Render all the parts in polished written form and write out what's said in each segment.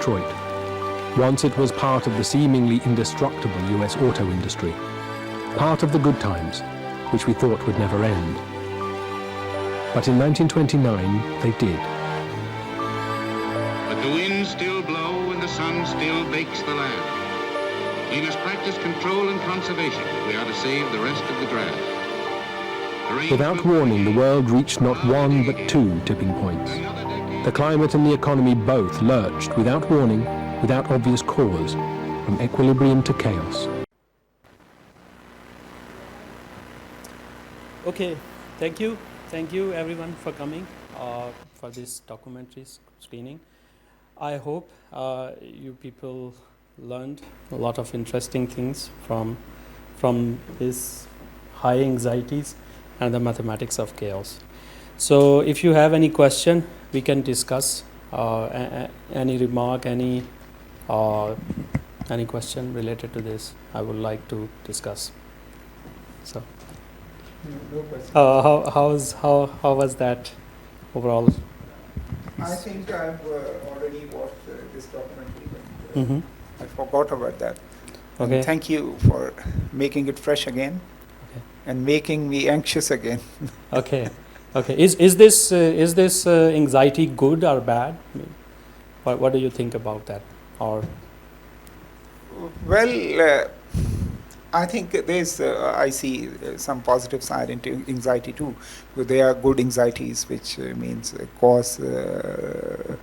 Detroit. Once it was part of the seemingly indestructible US auto industry, part of the good times, which we thought would never end. But in 1929, they did. But the winds still blow and the sun still bakes the land. We must practice control and conservation if we are to save the rest of the grass. Without warning, the world reached not one but two tipping points. The climate and the economy both lurched without warning, without obvious cause, from equilibrium to chaos. Okay, thank you. Thank you everyone for coming for this documentary screening. I hope you people learned a lot of interesting things from these high anxieties and the mathematics of chaos. So if you have any question, we can discuss any remark, any question related to this. I would like to discuss. So, No question. how was that overall? I think I've already watched this documentary, but Mm-hmm. I forgot about that. Okay. And thank you for making it fresh again, Okay. and making me anxious again. Okay. Okay. Is this anxiety good or bad? I mean, what do you think about that? Or Well, I think there's, I see some positive side into anxiety too. But there are good anxieties, which means cause a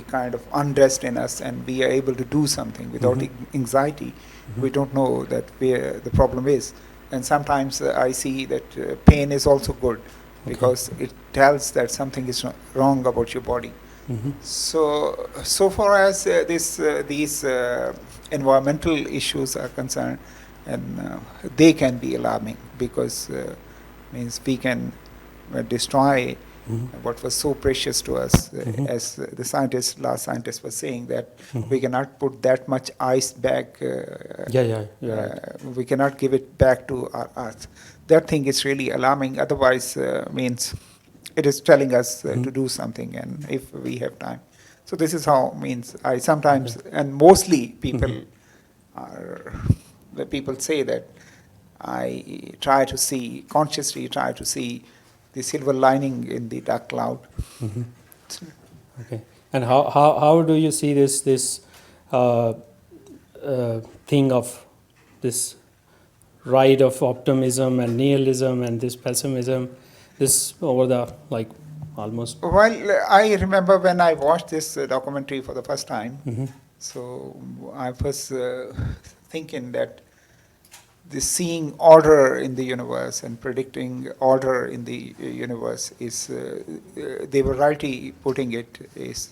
kind of unrest in us, and we are able to do something. Without anxiety, we don't know that where the problem is. And sometimes I see that pain is also good, because it tells that something is wrong about your body. So far as these environmental issues are concerned, and they can be alarming, because means we can destroy what was so precious to us, as the last scientist was saying, that we cannot put that much ice back. We cannot give it back to our earth. That thing is really alarming. Otherwise, means it is telling us to do something, and if we have time. So this is how, means I sometimes, and mostly people people say that I try to see, consciously try to see the silver lining in the dark cloud. okay. And how do you see this thing of this ride of optimism and nihilism and this pessimism, this over the almost? Well, I remember when I watched this documentary for the first time, so I was thinking that the seeing order in the universe and predicting order in the universe is, they were rightly putting it, is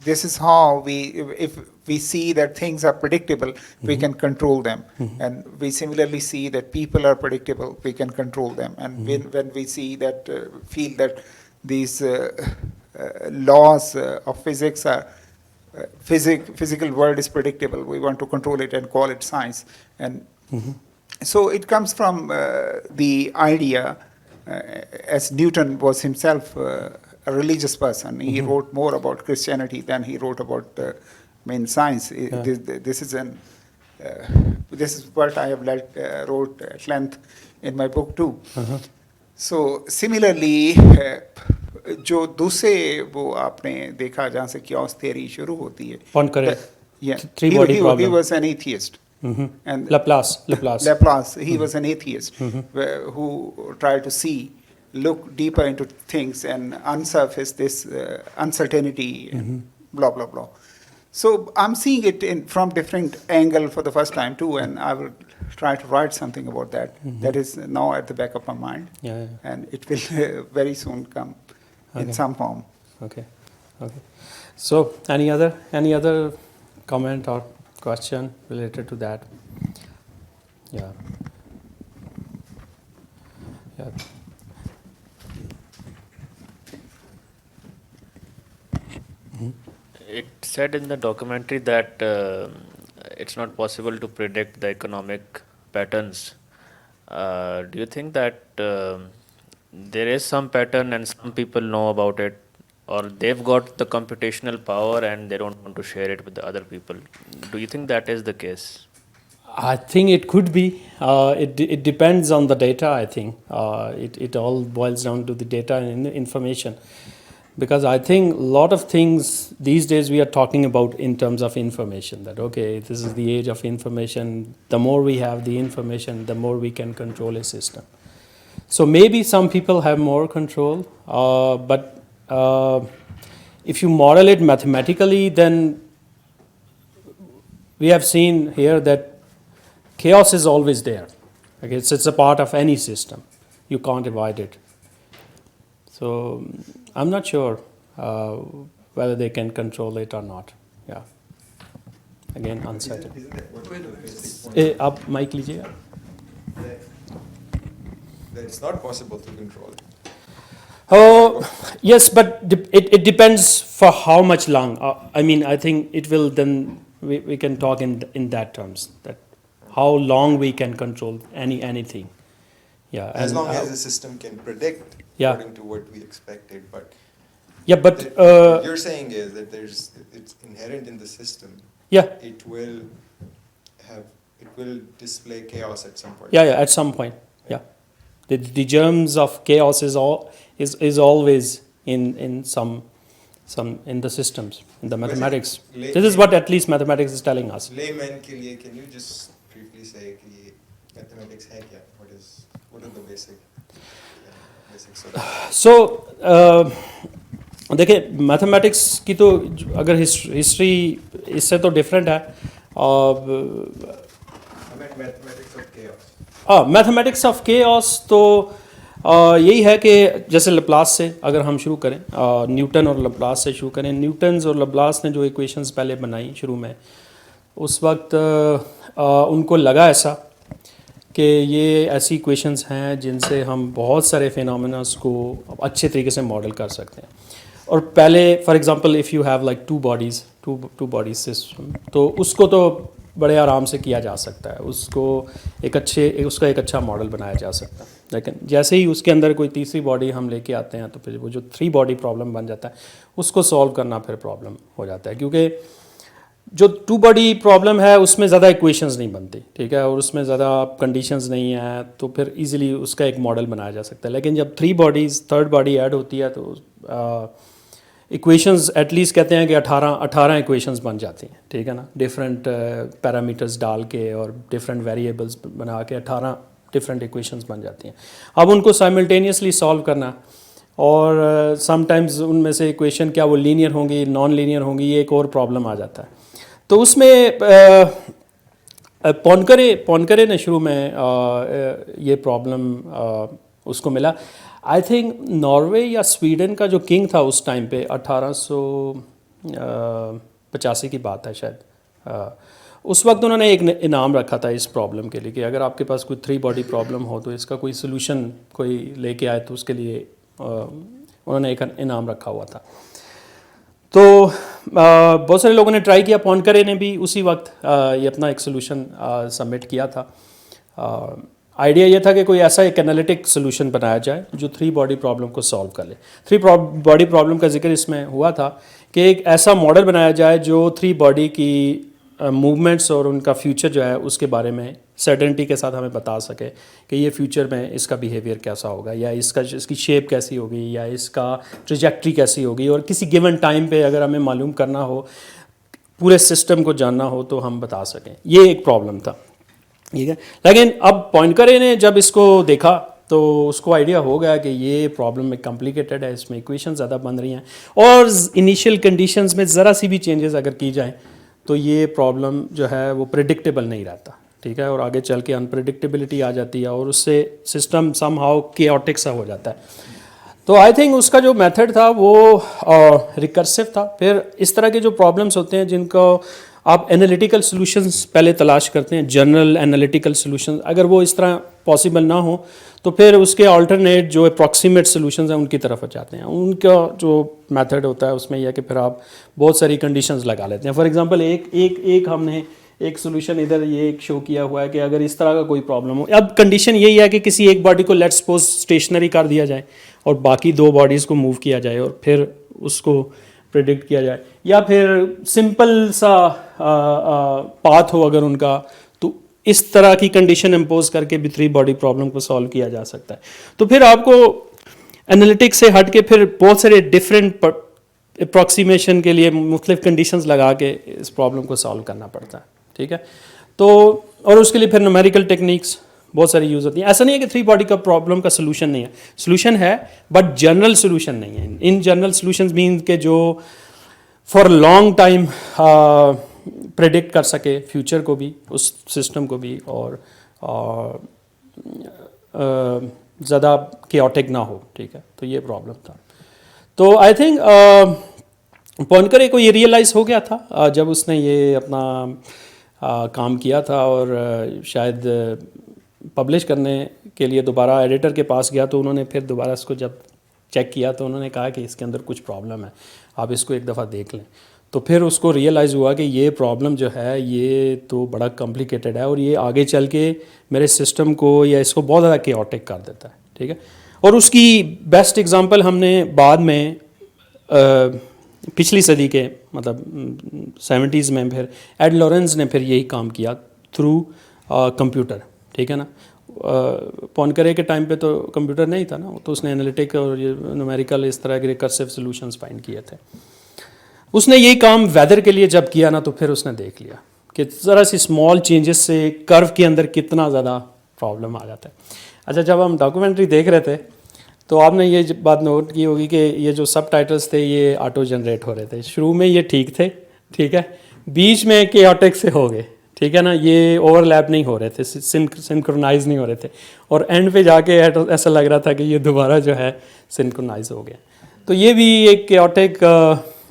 this is how if we see that things are predictable, we can control them. And we similarly see that people are predictable, we can control them. And when we see that, feel that these laws of physics are, physical world is predictable, we want to control it and call it science. And so it comes from the idea, as Newton was himself a religious person. He wrote more about Christianity than he wrote about main science. This is what I have wrote at length in my book too. So similarly, जो दूसरे वो आपने देखा जहाँ से chaos theory शुरू होती है. Poincaré. Yeah. Three-body problem. He was an atheist. And Laplace. He was an atheist who tried to look deeper into things and unsurface this uncertainty and blah, blah, blah. So I'm seeing it from different angle for the first time too, and I will try to write something about that. That is now at the back of my mind. And it will very soon come in some form. Okay. So any other comment or question related to that? Yeah. It said in the documentary that it's not possible to predict the economic patterns. Do you think that there is some pattern and some people know about it or they've got the computational power and they don't want to share it with the other people. Do you think that is the case? I think it could be. It depends on the data, I think. It all boils down to the data and information. Because I think a lot of things these days we are talking about in terms of information, that okay, this is the age of information. The more we have the information, the more we can control a system. So maybe some people have more control, but if you model it mathematically, then we have seen here that chaos is always there. Okay, it's a part of any system. You can't avoid it. So I'm not sure whether they can control it or not. Yeah. Again, uncertain. आप mic लीजिएगा. That it's not possible to control. Oh, yes, but it depends for how much long. I mean, I think it will then, we can talk in that terms, that how long we can control anything. Yeah. As long as the system can predict Yeah. according to what we expected, but Yeah, but what you're saying is that it's inherent in the system. yeah, It will display chaos at some point. yeah, at some point. Yeah. The germs of chaos is always in some in the systems, in the mathematics. This is what at least mathematics is telling us. Layman के लिए, can you just briefly say कि mathematics है क्या? What are the basics of that? So देखिए mathematics की तो अगर history इससे तो डिफरेंट है. मैथमेटिक्स ऑफ केओस तो यही है कि जैसे लप्लास से अगर हम शुरू करें, न्यूटन और लप्लास से शुरू करें. न्यूटन्स और लप्लास ने जो इक्वेशंस पहले बनाई शुरू में, उस वक्त उनको लगा ऐसा कि ये ऐसी इक्वेशंस हैं जिनसे हम बहुत सारे फिनोमेनास को अच्छे तरीके से मॉडल कर सकते हैं. और पहले for example if you have like two bodies system, तो उसको तो बड़े आराम से किया जा सकता है, उसका एक अच्छा मॉडल बनाया जा सकता है. लेकिन जैसे ही उसके अंदर कोई तीसरी बॉडी हम लेके आते हैं, तो फिर वो जो 3 बॉडी प्रॉब्लम बन जाता है, उसको सॉल्व करना फिर प्रॉब्लम हो जाता है. क्योंकि जो 2 बॉडी प्रॉब्लम है उसमें ज़्यादा इक्वेशंस नहीं बनती, ठीक है, और उसमें ज़्यादा कंडीशंस नहीं है, तो फिर इजीली उसका एक मॉडल बनाया जा सकता है. लेकिन जब 3 बॉडीज़ थर्ड बॉडी ऐड होती है, तो इक्वेशंस एटलीस्ट कहते हैं कि 18 इक्वेशंस बन जाती हैं, ठीक है ना, डिफरेंट पैरामीटर्स डाल के और डिफरेंट वेरिएबल्स बना के 18 डिफरेंट इक्वेशंस बन जाती हैं. अब उनको साइमल्टेनियसली सॉल्व करना, और समटाइम्स उनमें से इक्वेशन क्या वो लीनियर होंगी, नॉन लीनियर होंगी, ये एक और प्रॉब्लम आ जाता है. तो उसमें पोनकरे ने शुरू में ये प्रॉब्लम उसको मिला. आई थिंक नॉर्वे या स्वीडन का जो किंग था उस टाइम पे, 1885 की बात है शायद, उस वक्त उन्होंने एक इनाम रखा था इस प्रॉब्लम के लिए कि अगर आपके पास कोई 3 बॉडी प्रॉब्लम हो तो इसका कोई सोल्यूशन कोई लेके आए, तो उसके लिए उन्होंने एक इनाम रखा हुआ था. तो बहुत सारे लोगों ने ट्राई किया. पोनकरे ने भी उसी वक्त ये अपना एक सोल्यूशन सबमिट किया था. आइडिया ये था कि कोई ऐसा एक एनालिटिक सोल्यूशन बनाया जाए जो 3 बॉडी प्रॉब्लम को सॉल्व कर ले. 3 बॉडी प्रॉब्लम का जिक्र इसमें हुआ था कि एक ऐसा मॉडल बनाया जाए जो 3 बॉडी की मूवमेंट्स और उनका फ्यूचर जो है उसके बारे में सर्टेनिटी के साथ हमें बता सके कि ये फ्यूचर में इसका बिहेवियर कैसा होगा, या इसकी शेप कैसी होगी, या इसका ट्रेजेक्ट्री कैसी होगी, और किसी गिवन टाइम पे अगर हमें मालूम करना हो, पूरे सिस्टम को जानना हो, तो हम बता सकें. ये एक प्रॉब्लम था, ठीक है. लेकिन अब पोइनकरे ने जब इसको देखा तो उसको आइडिया हो गया कि ये प्रॉब्लम में कॉम्प्लिकेटेड है, इसमें इक्वेशन ज़्यादा बन रही हैं, और इनिशियल कंडीशंस में ज़रा सी भी चेंजेस अगर की जाए तो ये प्रॉब्लम जो है वो प्रेडिक्टेबल नहीं रहता, ठीक है, और आगे चल के अनप्रेडिक्टेबिलिटी आ जाती है, और उससे सिस्टम समहाउ केओटिक सा हो जाता है. तो आई थिंक उसका जो मेथड था वो रिकर्सिव था. फिर इस तरह के जो प्रॉब्लम्स होते हैं जिनको आप एनालिटिकल सॉल्यूशंस पहले तलाश करते हैं, जनरल एनालिटिकल सॉल्यूशंस, अगर वो इस तरह पॉसिबल ना हो तो फिर उसके अल्टरनेट जो अप्रॉक्सीमेट सॉल्यूशंस हैं उनकी तरफ जाते हैं. उनका जो मेथड होता है उसमें यह है कि फिर आप बहुत सारी कंडीशंस लगा लेते हैं. फॉर एग्जांपल एक हमने एक सोल्यूशन इधर ये एक शो किया हुआ है कि अगर इस तरह का कोई प्रॉब्लम हो, अब कंडीशन यही है कि किसी एक बॉडी को लेट्स सपोज स्टेशनरी कर दिया जाए और बाकी 2 बॉडीज़ को मूव किया जाए, और फिर उसको प्रेडिक्ट किया जाए, या फिर सिंपल सा पाथ हो अगर उनका, तो इस तरह की कंडीशन इम्पोज करके भी 3 बॉडी प्रॉब्लम को सॉल्व किया जा सकता है। तो फिर आपको एनालिटिक्स से हट के फिर बहुत सारे डिफरेंट अप्रॉक्सीमेशन के लिए मुख्तलिफ कंडीशंस लगा के इस प्रॉब्लम को सॉल्व करना पड़ता है, ठीक है। तो और उसके लिए फिर न्यूमेरिकल टेक्निक्स बहुत सारी यूज़ होती हैं। ऐसा नहीं है कि 3 बॉडी का प्रॉब्लम का सोल्यूशन नहीं है, सोल्यूशन है बट जनरल सोल्यूशन नहीं है। इन जनरल सोल्यूशंस मीन के जो फॉर लॉन्ग टाइम प्रेडिक्ट कर सके फ्यूचर को भी, उस सिस्टम को भी, और ज़्यादा केओटिक ना हो, ठीक है। तो ये प्रॉब्लम था। तो आई थिंक पोइनकर को ये रियलाइज़ हो गया था जब उसने ये अपना काम किया था, और शायद पब्लिश करने के लिए दोबारा एडिटर के पास गया, तो उन्होंने फिर दोबारा इसको जब चेक किया तो उन्होंने कहा कि इसके अंदर कुछ प्रॉब्लम है, आप इसको एक दफ़ा देख लें। तो फिर उसको रियलाइज़ हुआ कि ये प्रॉब्लम जो है ये तो बड़ा कॉम्प्लिकेटेड है, और ये आगे चल के मेरे सिस्टम को या इसको बहुत ज़्यादा केओटिक कर देता है, ठीक है। और उसकी बेस्ट एग्जांपल हमने बाद में पिछली सदी के मतलब 70s में फिर एड लॉरेंस ने फिर यही काम किया थ्रू कंप्यूटर, ठीक है ना। पोइनकर के टाइम पे तो कंप्यूटर नहीं था ना, तो उसने एनालिटिक और न्यूमेरिकल इस तरह के रिकर्सिव सॉल्यूशंस फाइंड किए थे। उसने यही काम वेदर के लिए जब किया ना, तो फिर उसने देख लिया कि ज़रा सी स्मॉल चेंजेस से कर्व के अंदर कितना ज़्यादा प्रॉब्लम आ जाता है। अच्छा, जब हम डॉक्यूमेंट्री देख रहे थे तो आपने ये बात नोट की होगी कि ये जो सब टाइटल्स थे ये ऑटो जनरेट हो रहे थे। शुरू में ये ठीक थे, ठीक है, बीच में केओटिक से हो गए, ठीक है ना, ये ओवरलैप नहीं हो रहे थे, सिंक्रोनाइज नहीं हो रहे थे, और एंड पे जाके ऐसा लग रहा था कि ये दोबारा जो है सिंक्रोनाइज हो गया। तो ये भी एक केओटिक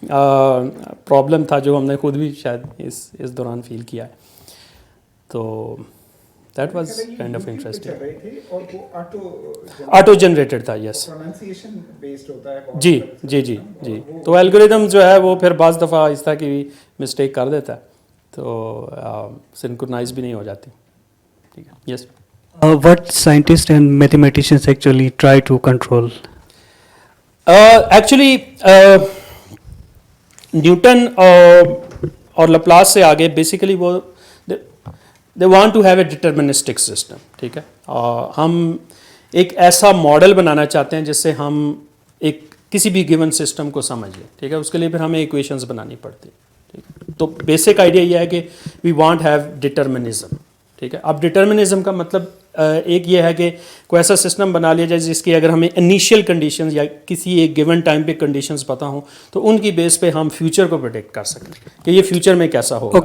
प्रॉब्लम था जो हमने खुद भी शायद इस दौरान फील किया है। तो that was kind of interesting. Auto generated था, यस। प्रोनाउंसिएशन बेस्ड होता है। जी जी जी जी। तो एल्गोरिदम जो है वो फिर बाज़ दफ़ा इस तरह की मिस्टेक कर देता है, तो सिंक्रोनाइज भी नहीं हो जाती, ठीक है। Yes. What scientists and mathematicians actually try to control? Actually Newton और लप्लास से आगे बेसिकली वो they want to have a deterministic system, ठीक है। हम एक ऐसा मॉडल बनाना चाहते हैं जिससे हम एक किसी भी गिवन सिस्टम को समझ लें, ठीक है। उसके लिए फिर हमें इक्वेशंस बनानी पड़ती है, ठीक है। तो बेसिक आइडिया ये है कि वी वांट हैव डिटर्मिनिज्म, ठीक है। अब डिटर्मिनिज्म का मतलब एक ये है कि कोई ऐसा सिस्टम बना लिया जाए जिसकी अगर हमें इनिशियल कंडीशंस या किसी एक गिवन टाइम पे कंडीशंस पता हों तो उनकी बेस पे हम फ्यूचर को प्रेडिक्ट कर सकें कि ये फ्यूचर में कैसा होगा।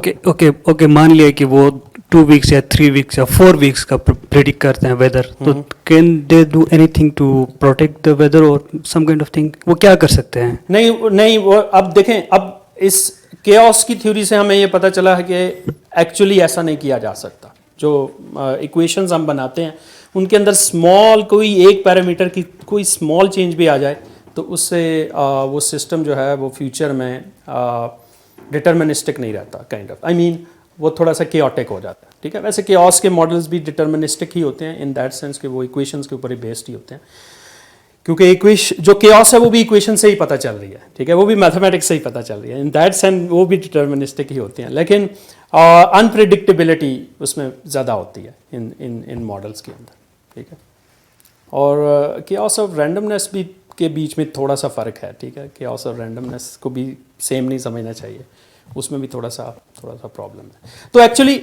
ओके, मान लिया कि वो 2 वीक्स या 3 वीक्स या 4 वीक्स का प्रेडिक्ट करते हैं वेदर, तो can they do anything to protect the weather और सम काइंड ऑफ थिंग? वो क्या कर सकते हैं? नहीं वो अब देखें, अब इस केओस की थ्योरी से हमें ये पता चला है कि एक्चुअली ऐसा नहीं किया जा सकता। जो इक्वेशंस हम बनाते हैं उनके अंदर स्मॉल कोई एक पैरामीटर की कोई स्मॉल चेंज भी आ जाए तो उससे वो सिस्टम जो है वो फ्यूचर में डिटर्मिनिस्टिक नहीं रहता, काइंड ऑफ, आई मीन वो थोड़ा सा केओटिक हो जाता है, ठीक है। वैसे केओस के मॉडल्स भी डिटर्मिनिस्टिक ही होते हैं इन दैट सेंस कि वो इक्वेशंस के ऊपर ही बेस्ड ही होते हैं, क्योंकि जो केओस है वो भी इक्वेशन से ही पता चल रही है, ठीक है, वो भी मैथमेटिक्स से ही पता चल रही है। इन दैट सेंस वो भी डिटर्मिनिस्टिक ही होते हैं, लेकिन अनप्रिडिक्टेबिलिटी उसमें ज़्यादा होती है इन मॉडल्स के अंदर, ठीक है। और केओस और रैंडमनेस भी के बीच में थोड़ा सा फ़र्क है, ठीक है। केओस और रैंडमनेस को भी सेम नहीं समझना चाहिए, उसमें भी थोड़ा सा प्रॉब्लम है। तो एक्चुअली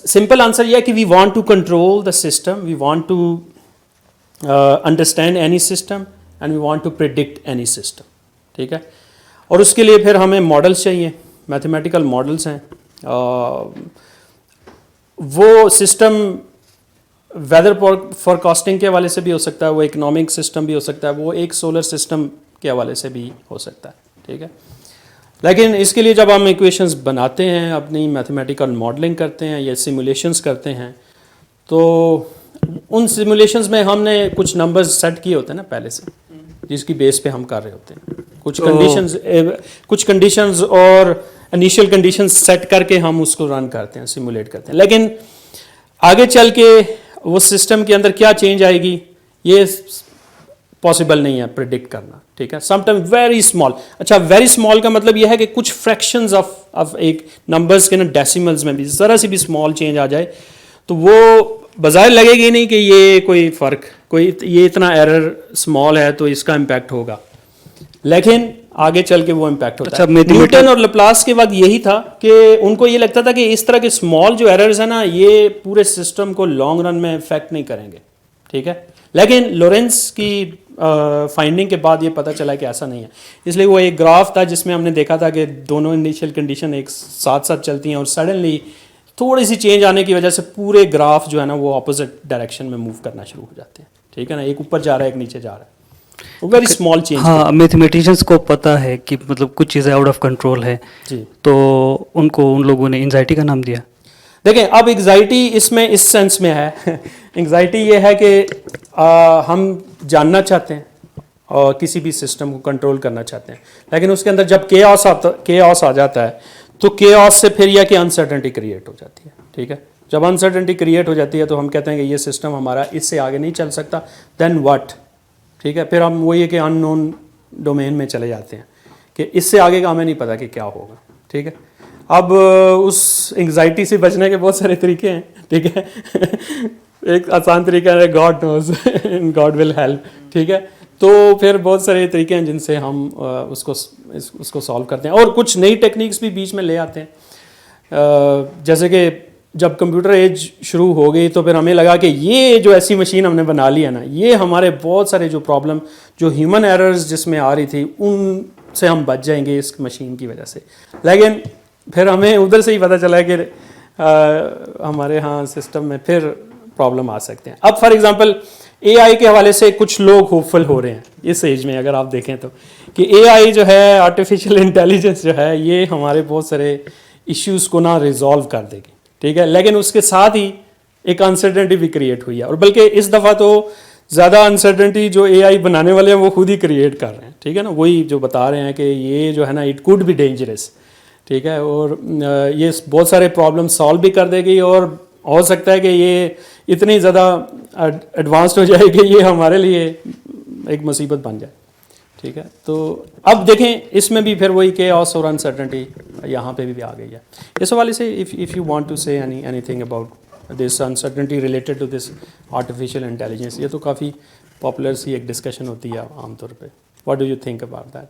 सिंपल आंसर यह है कि we want to control the system, we want to understand any system and we want to predict any system, ठीक है। और उसके लिए फिर हमें मॉडल्स चाहिए, मैथमेटिकल मॉडल्स हैं। वो सिस्टम वेदर फॉरकास्टिंग के हवाले से भी हो सकता है, वो इकोनॉमिक सिस्टम भी हो सकता है, वो एक सोलर सिस्टम के हवाले से भी हो सकता है, ठीक है। लेकिन इसके लिए जब हम इक्वेशंस बनाते हैं, अपनी मैथमेटिकल मॉडलिंग करते हैं या सिमुलेशंस करते हैं, तो उन सिमुलेशंस में हमने कुछ नंबर्स सेट किए होते हैं ना पहले से, जिसकी बेस पे हम कर रहे होते हैं। कुछ कंडीशंस और इनिशियल कंडीशंस सेट करके हम उसको रन करते हैं, सिमुलेट करते हैं। लेकिन आगे चल के वो सिस्टम के अंदर क्या चेंज आएगी ये पॉसिबल नहीं है प्रिडिक्ट करना, ठीक है। समटाइम वेरी स्मॉल, अच्छा वेरी स्मॉल का मतलब यह है कि कुछ फ्रैक्शंस ऑफ एक नंबर्स के ना डेसिमल्स में भी ज़रा सी भी स्मॉल चेंज आ जाए तो वो बज़ाहिर लगेगी नहीं कि ये कोई फ़र्क, कोई ये इतना एरर स्मॉल है तो इसका इम्पैक्ट होगा, लेकिन आगे चल के वो इम्पैक्ट होता है। न्यूटन और लप्लास के वक्त यही था कि उनको ये लगता था कि इस तरह के स्मॉल जो एरर्स हैं ना ये पूरे सिस्टम को लॉन्ग रन में इफेक्ट नहीं करेंगे, ठीक है। लेकिन लॉरेंस की फाइंडिंग के बाद ये पता चला कि ऐसा नहीं है, इसलिए वो एक ग्राफ था जिसमें हमने देखा था कि दोनों इनिशियल कंडीशन एक साथ साथ चलती हैं और सडनली थोड़ी सी चेंज आने की वजह से पूरे ग्राफ जो है ना वो ऑपोजिट डायरेक्शन में मूव करना शुरू हो जाते हैं, ठीक है ना। एक ऊपर जा रहा है, एक नीचे जा रहा है, वेरी स्मॉल चेंज। हाँ, मैथमेटिशियंस को पता है कि मतलब कुछ चीज़ें आउट ऑफ कंट्रोल है जी, तो उनको उन लोगों ने एंजाइटी का नाम दिया। देखें अब एंग्जाइटी इसमें इस सेंस में है एंग्जाइटी ये है कि हम जानना चाहते हैं और किसी भी सिस्टम को कंट्रोल करना चाहते हैं, लेकिन उसके अंदर जब केओस आ जाता है तो केओस से फिर यह कि अनसर्टेनिटी क्रिएट हो जाती है, ठीक है। जब अनसर्टेनिटी क्रिएट हो जाती है तो हम कहते हैं कि ये सिस्टम हमारा इससे आगे नहीं चल सकता, देन व्हाट, ठीक है। फिर हम वही है कि अननोन डोमेन में चले जाते हैं कि इससे आगे का हमें नहीं पता कि क्या होगा, ठीक है। अब उस एंग्जाइटी से बचने के बहुत सारे तरीके हैं, ठीक है एक आसान तरीका है god knows god will help, ठीक है। तो फिर बहुत सारे तरीके हैं जिनसे हम उसको सॉल्व करते हैं और कुछ नई टेक्निक्स भी बीच में ले आते हैं। जैसे कि जब कंप्यूटर एज शुरू हो गई तो फिर हमें लगा कि ये जो ऐसी मशीन हमने बना ली है ना, ये हमारे बहुत सारे जो प्रॉब्लम जो ह्यूमन एरर्स जिसमें आ रही थी उनसे हम बच जाएंगे इस मशीन की वजह से। लेकिन फिर हमें उधर से ही पता चला कि हमारे यहाँ सिस्टम में फिर प्रॉब्लम आ सकते हैं। अब फॉर एग्जांपल एआई के हवाले से कुछ लोग होपफुल हो रहे हैं इस एज में, अगर आप देखें तो, कि एआई जो है आर्टिफिशियल इंटेलिजेंस जो है ये हमारे बहुत सारे इश्यूज़ को ना रिजॉल्व कर देगी, ठीक है। लेकिन उसके साथ ही एक अनसर्टेनिटी भी क्रिएट हुई है और बल्कि इस दफ़ा तो ज़्यादा अनसर्टेनिटी जो एआई बनाने वाले हैं वो खुद ही क्रिएट कर रहे हैं, ठीक है ना। वही जो बता रहे हैं कि ये जो है ना इट कुड बी डेंजरस, ठीक है, और ये बहुत सारे प्रॉब्लम सॉल्व भी कर देगी और हो सकता है कि ये इतनी ज़्यादा एडवांस्ड हो जाए कि ये हमारे लिए एक मुसीबत बन जाए, ठीक है। तो अब देखें इसमें भी फिर वही केओस और अनसर्टेनिटी यहाँ पे भी आ गई है। इस हवाले से if you want to say anything about this uncertainty related to this artificial intelligence, ये तो काफ़ी पॉपुलर सी एक डिस्कशन होती है आमतौर पे। What do you think about that?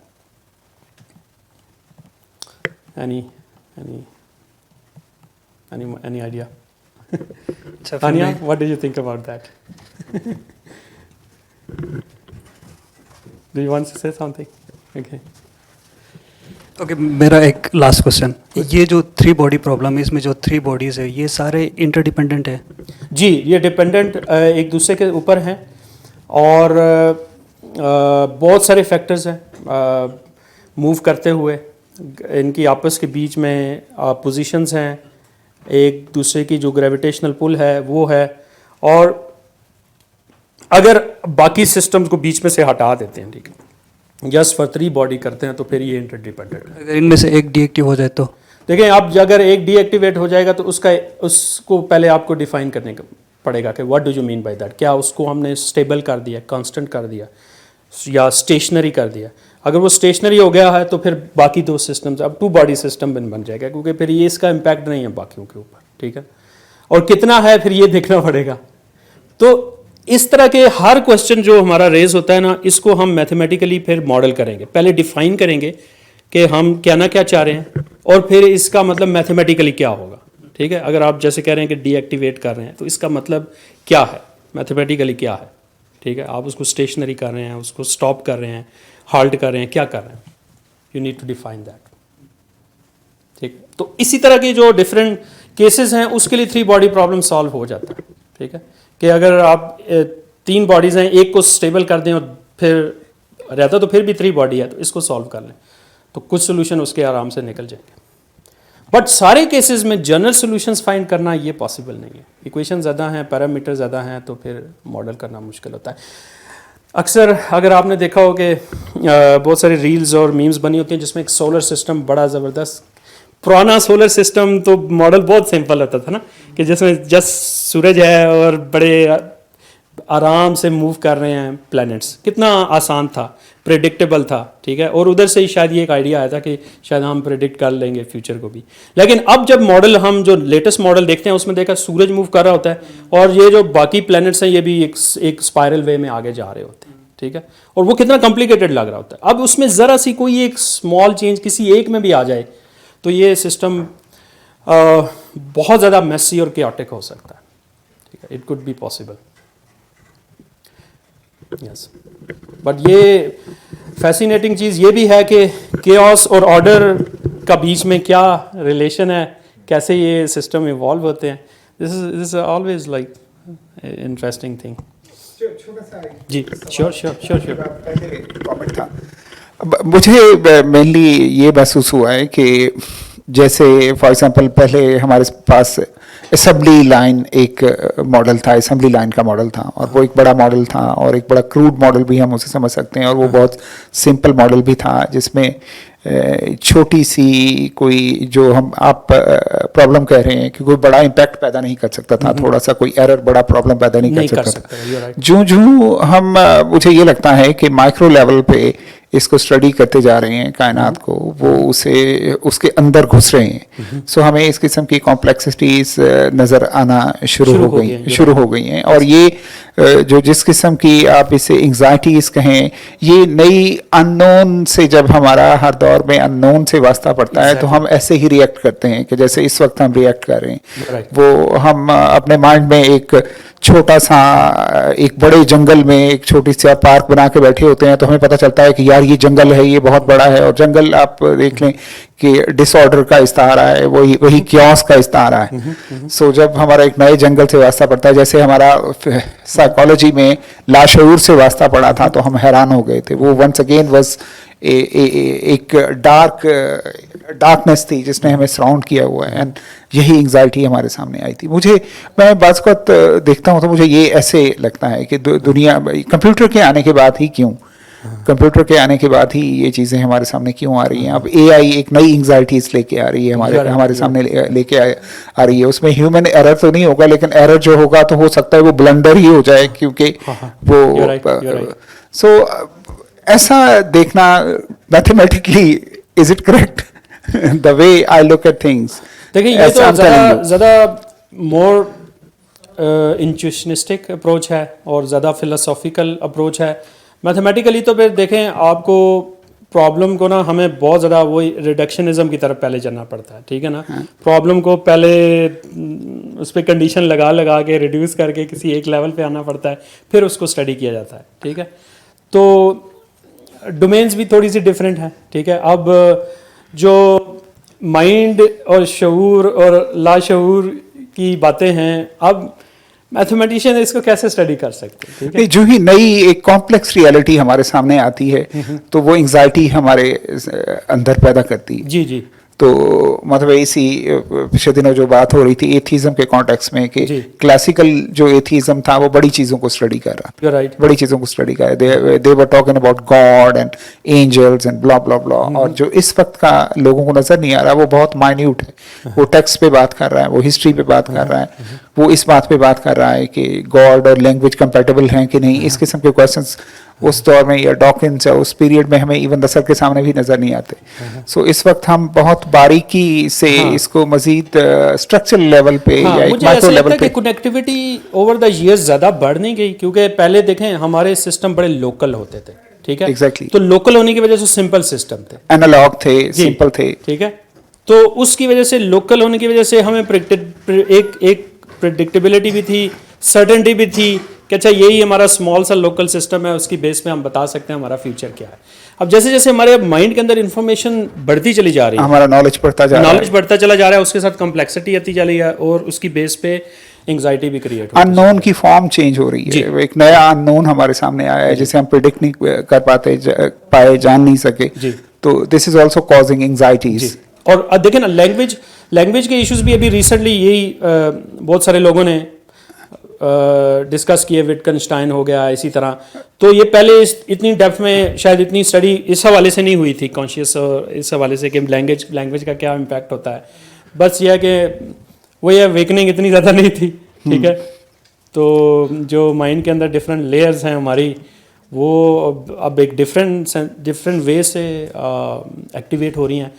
any idea? Tanya, what do you think about that? Do you want to say something? Okay. Okay, मेरा एक लास्ट क्वेश्चन, ये जो 3 बॉडी प्रॉब्लम है इसमें जो 3 बॉडीज़ है ये सारे इंटरडिपेंडेंट है? जी, ये डिपेंडेंट एक दूसरे के ऊपर हैं और बहुत सारे फैक्टर्स हैं मूव करते हुए, इनकी आपस के बीच में पोजीशंस हैं, एक दूसरे की जो ग्रेविटेशनल पुल है वो है, और अगर बाकी सिस्टम्स को बीच में से हटा देते हैं, ठीक है, जस्ट फॉर 3 बॉडी करते हैं तो फिर ये इंटरडिपेंडेंट है। अगर इनमें से एक डीएक्टिव हो जाए तो? देखिए आप अगर एक डीएक्टिवेट हो जाएगा तो उसको पहले आपको डिफाइन करने का पड़ेगा कि what do you mean by that. क्या उसको हमने स्टेबल कर दिया, कांस्टेंट कर दिया या स्टेशनरी कर दिया? अगर वो स्टेशनरी हो गया है तो फिर बाकी 2 सिस्टम्स, अब 2 बॉडी सिस्टम बन जाएगा, क्योंकि फिर ये इसका इम्पैक्ट नहीं है बाकियों के ऊपर, ठीक है। और कितना है फिर ये देखना पड़ेगा। तो इस तरह के हर क्वेश्चन जो हमारा रेज होता है ना, इसको हम मैथमेटिकली फिर मॉडल करेंगे, पहले डिफाइन करेंगे कि हम क्या ना क्या चाह रहे हैं और फिर इसका मतलब मैथमेटिकली क्या होगा, ठीक है। अगर आप जैसे कह रहे हैं कि डीएक्टिवेट कर रहे हैं तो इसका मतलब क्या है, मैथमेटिकली क्या है, ठीक है। आप उसको स्टेशनरी कर रहे हैं, उसको स्टॉप कर रहे हैं, हाल्ट कर रहे हैं, क्या कर रहे हैं, you need to define that, ठीक। तो इसी तरह के जो डिफरेंट केसेस हैं उसके लिए 3 बॉडी प्रॉब्लम सॉल्व हो जाता है, ठीक है। कि अगर आप 3 बॉडीज़ हैं, एक को स्टेबल कर दें और फिर रहता तो फिर भी 3 बॉडी है तो इसको सॉल्व कर लें तो कुछ सोल्यूशन उसके आराम से निकल जाएंगे। बट सारे केसेस में जनरल सोल्यूशंस फाइंड करना ये पॉसिबल नहीं है, इक्वेशन ज़्यादा हैं, पैरामीटर ज़्यादा हैं, तो फिर मॉडल करना मुश्किल होता है। अक्सर अगर आपने देखा हो कि बहुत सारी रील्स और मीम्स बनी होती हैं जिसमें एक सोलर सिस्टम बड़ा ज़बरदस्त, पुराना सोलर सिस्टम तो मॉडल बहुत सिंपल होता था ना, कि जिसमें जस्ट सूरज है और बड़े आराम से मूव कर रहे हैं प्लैनेट्स, कितना आसान था, प्रेडिक्टेबल था, ठीक है। और उधर से ही शायद ये एक आइडिया आया था कि शायद हम प्रेडिक्ट कर लेंगे फ्यूचर को भी। लेकिन अब जब मॉडल, हम जो लेटेस्ट मॉडल देखते हैं उसमें देखा सूरज मूव कर रहा होता है और ये जो बाकी प्लैनेट्स हैं ये भी एक स्पाइरल वे में आगे जा रहे होते हैं, ठीक है। और वो कितना कॉम्प्लिकेटेड लग रहा होता है। अब उसमें ज़रा सी कोई एक स्मॉल चेंज किसी एक में भी आ जाए तो ये सिस्टम बहुत ज़्यादा मेसी और केओटिक हो सकता है, ठीक है। It could be possible, yes. But ये फैसिनेटिंग चीज़ ये भी है कि केओस और ऑर्डर का बीच में क्या रिलेशन है, कैसे ये सिस्टम इवॉल्व होते हैं। This is always like interesting thing. जी, श्योर। पहले कमेंट था, मुझे मेनली ये महसूस हुआ है कि जैसे फॉर एग्जांपल पहले हमारे पास असेंबली लाइन एक मॉडल था, असेंबली लाइन का मॉडल था, और वो एक बड़ा मॉडल था और एक बड़ा क्रूड मॉडल भी हम उसे समझ सकते हैं, और वो बहुत सिंपल मॉडल भी था जिसमें छोटी सी कोई जो आप प्रॉब्लम कह रहे हैं कि कोई बड़ा इम्पैक्ट पैदा नहीं कर सकता था, थोड़ा सा कोई एरर बड़ा प्रॉब्लम पैदा नहीं कर सकता था। जो हम मुझे ये लगता है कि माइक्रो लेवल पे इसको स्टडी करते जा रहे हैं कायनात को, वो उसके अंदर घुस रहे हैं। सो हमें इस किस्म की कॉम्प्लेक्सिटीज नज़र आना शुरू हो गई हैं। और ये जो जिस किस्म की आप इसे एंग्जाइटीज कहें, ये नई अननोन से, जब हमारा हर दौर में अननोन से वास्ता पड़ता है तो हम ऐसे ही रिएक्ट करते हैं कि जैसे इस वक्त हम रिएक्ट कर रहे हैं। वो हम अपने माइंड में एक छोटा सा, एक बड़े जंगल में एक छोटी सी पार्क बना के बैठे होते हैं तो हमें पता चलता है कि यार ये जंगल है, ये बहुत बड़ा है। और जंगल आप देख लें कि डिसऑर्डर का इस्तारा है, वही क्योस का इस्तारा है। सो जब हमारा एक नए जंगल से वास्ता पड़ता है, जैसे हमारा साइकोलॉजी में लाशऊर से वास्ता पड़ा था तो हम हैरान हो गए थे। वो वंस अगेन वाज एक डार्कनेस थी जिसने हमें सराउंड किया हुआ है, एंड यही एंग्जाइटी हमारे सामने आई थी। मैं बाज़ वक़्त देखता हूँ तो मुझे ये ऐसे लगता है कि दुनिया कंप्यूटर के आने के बाद ही ये चीज़ें हमारे सामने क्यों आ रही हैं। अब एआई एक नई एंग्जाइटीज लेके आ रही है हमारे सामने लेके आ रही है। उसमें ह्यूमन एरर तो नहीं होगा, लेकिन एरर जो होगा तो हो सकता है वो ब्लंडर ही हो जाए, क्योंकि वो ऐसा देखना mathematically, is it correct the way I look at things? देखिए ये तो ज़्यादा मोर इंट्यूशनिस्टिक अप्रोच है और ज़्यादा फिलोसॉफिकल अप्रोच है। मैथमेटिकली तो फिर देखें, आपको प्रॉब्लम को ना हमें बहुत ज़्यादा वही रिडक्शनिज्म की तरफ पहले जाना पड़ता है, ठीक है ना। प्रॉब्लम को पहले उस पर कंडीशन लगा के रिड्यूस करके किसी एक लेवल पे आना पड़ता है, फिर उसको स्टडी किया जाता है, ठीक है। तो डोमेन्स भी थोड़ी सी डिफरेंट है, ठीक है। अब जो माइंड और शऊर और लाशऊर की बातें हैं, अब मैथमेटिशियन इसको कैसे स्टडी कर सकते हैं, ठीक है। जो ही नई एक कॉम्प्लेक्स रियलिटी हमारे सामने आती है तो वो एंग्जाइटी हमारे अंदर पैदा करती है। जी। तो मतलब इसी पिछले दिनों जो बात हो रही थी एथीज्म के कॉन्टेक्स्ट में कि क्लासिकल जो एथीज्म था वो बड़ी चीज़ों को स्टडी कर रहा था, बड़ी चीज़ों को स्टडी कर रहा, they were talking about God and angels and blah blah blah. और जो इस वक्त का लोगों को नज़र नहीं आ रहा वो बहुत माइन्यूट है। वो टेक्स्ट पे बात कर रहा है, वो हिस्ट्री पे बात कर रहा है, वो इस बात पे बात कर रहा है कि गॉड और लैंग्वेज कंपैटिबल हैं कि नहीं। इस किस्म के क्वेश्चंस उस दौर में या डॉकिंस या उस पीरियड में हमें इवन दसर के सामने भी नजर नहीं आते। सो इस वक्त हम बहुत बारीकी से इसको मजीद स्ट्रक्चरल लेवल पे या एक माइक्रो लेवल पे, कनेक्टिविटी ओवर द इयर्स ज्यादा बढ़ नहीं गई, क्योंकि पहले देखें हमारे सिस्टम बड़े लोकल होते थे, ठीक है। एग्जैक्टली। तो लोकल होने की वजह से सिंपल सिस्टम थे, एनालॉग थे, सिंपल थे, ठीक है। तो उसकी वजह से, लोकल होने की वजह से हमें एक प्रेडिक्टेबिलिटी भी थी, सर्टेनिटी भी थी कि अच्छा यही हमारा स्मॉल सा लोकल सिस्टम है, उसकी बेस पे हम बता सकते हैं हमारा फ्यूचर क्या है। अब जैसे जैसे हमारे माइंड के अंदर इंफॉर्मेशन बढ़ती चली जा रही है, हमारा नॉलेज बढ़ता चला जा रहा है, उसके साथ कॉम्प्लेक्सिटी आती जा रही है और उसकी बेस पे एंग्जाइटी भी क्रिएट हो, अननोन की फॉर्म चेंज हो रही है। एक नया अननोन हमारे सामने आया है जिसे हम प्रिडिक्ट नहीं कर पाए, जान नहीं सके। तो this is also causing anxieties. और देखिए ना, लैंग्वेज के इश्यूज भी अभी रिसेंटली यही बहुत सारे लोगों ने डिस्कस किए, विटकनस्टाइन हो गया, इसी तरह। तो ये पहले इतनी डेप्थ में शायद इतनी स्टडी इस हवाले से नहीं हुई थी, कॉन्शियस और इस हवाले से कि लैंग्वेज का क्या इम्पैक्ट होता है। बस यह है कि वो ये अवेकनिंग इतनी ज़्यादा नहीं थी, ठीक है। तो जो माइंड के अंदर डिफरेंट लेयर्स हैं हमारी, वो अब एक डिफरेंट वे से एक्टिवेट हो रही हैं।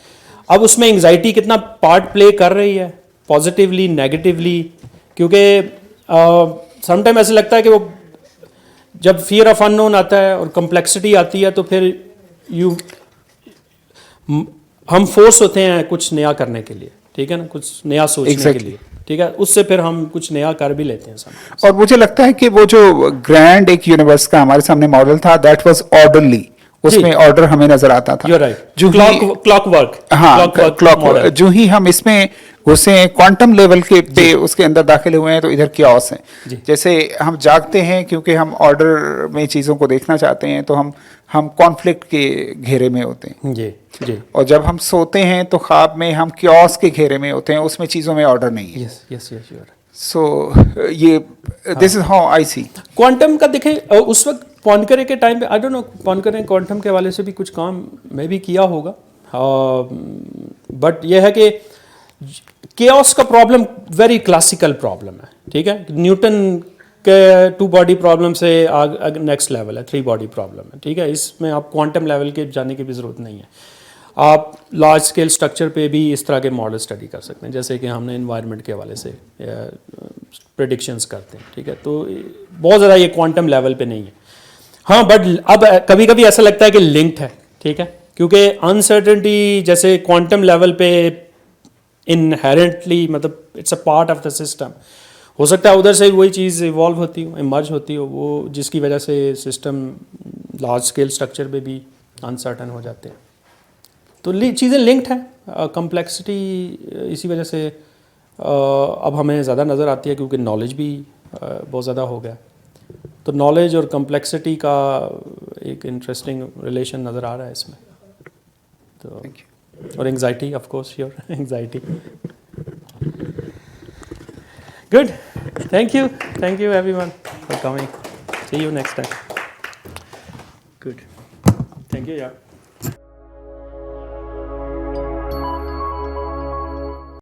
अब उसमें एंग्जाइटी कितना पार्ट प्ले कर रही है, पॉजिटिवली नेगेटिवली, क्योंकि समटाइम ऐसे लगता है कि वो जब फियर ऑफ अननोन आता है और कम्प्लेक्सिटी आती है तो फिर हम फोर्स होते हैं कुछ नया करने के लिए, ठीक है ना, कुछ नया सोचने के लिए, ठीक है, उससे फिर हम कुछ नया कर भी लेते हैं समझ। और मुझे लगता है कि वो जो ग्रैंड एक यूनिवर्स का हमारे सामने मॉडल था, दैट वाज ऑर्डरली, उसमें ऑर्डर हमें नजर आता था। You're right. जो क्लॉक वर्क, हाँ, क्लॉक जो ही हम इसमें घुसे क्वांटम लेवल के पे उसके अंदर दाखिल हुए हैं तो इधर क्योस है। जैसे हम जागते हैं क्योंकि हम ऑर्डर में चीज़ों को देखना चाहते हैं, तो हम कॉन्फ्लिक्ट के घेरे में होते हैं। जी जी। और जब हम सोते हैं तो ख्वाब में हम क्योस के घेरे में होते हैं, उसमें चीज़ों में ऑर्डर नहीं है। Yes yes yes you are. So ये this is how I see quantum का देखें, उस वक्त पॉइंकरे के टाइम पे I don't know, Poincare quantum के हवाले से भी कुछ काम मैं भी किया होगा, बट यह है कि केओस का प्रॉब्लम वेरी क्लासिकल प्रॉब्लम है, ठीक है। न्यूटन के 2 बॉडी प्रॉब्लम से नेक्स्ट लेवल है, 3 बॉडी प्रॉब्लम है, ठीक है। इसमें आप क्वांटम लेवल के जाने की भी ज़रूरत नहीं है। आप लार्ज स्केल स्ट्रक्चर पे भी इस तरह के मॉडल स्टडी कर सकते हैं, जैसे कि हमने इन्वायरमेंट के हवाले से प्रेडिक्शंस करते हैं, ठीक है। तो बहुत ज़्यादा ये क्वांटम लेवल पे नहीं है, हाँ, बट अब कभी कभी ऐसा लगता है कि लिंक्ड है, ठीक है, क्योंकि अनसर्टेनिटी जैसे क्वांटम लेवल पे इनहेरेंटली, मतलब it's a part of the system, हो सकता है उधर से वही चीज़ इवॉल्व होती हो, इमर्ज होती हो, वो जिसकी वजह से सिस्टम लार्ज स्केल स्ट्रक्चर पे भी अनसर्टन हो जाते हैं। तो चीज़ें लिंक्ड हैं, कम्प्लेक्सिटी इसी वजह से अब हमें ज़्यादा नज़र आती है, क्योंकि नॉलेज भी बहुत ज़्यादा हो गया। तो नॉलेज और कम्प्लेक्सिटी का एक इंटरेस्टिंग रिलेशन नज़र आ रहा है इसमें। तो और anxiety, of course, your anxiety. Good, thank you everyone for coming, see you next time. Good, thank you यार।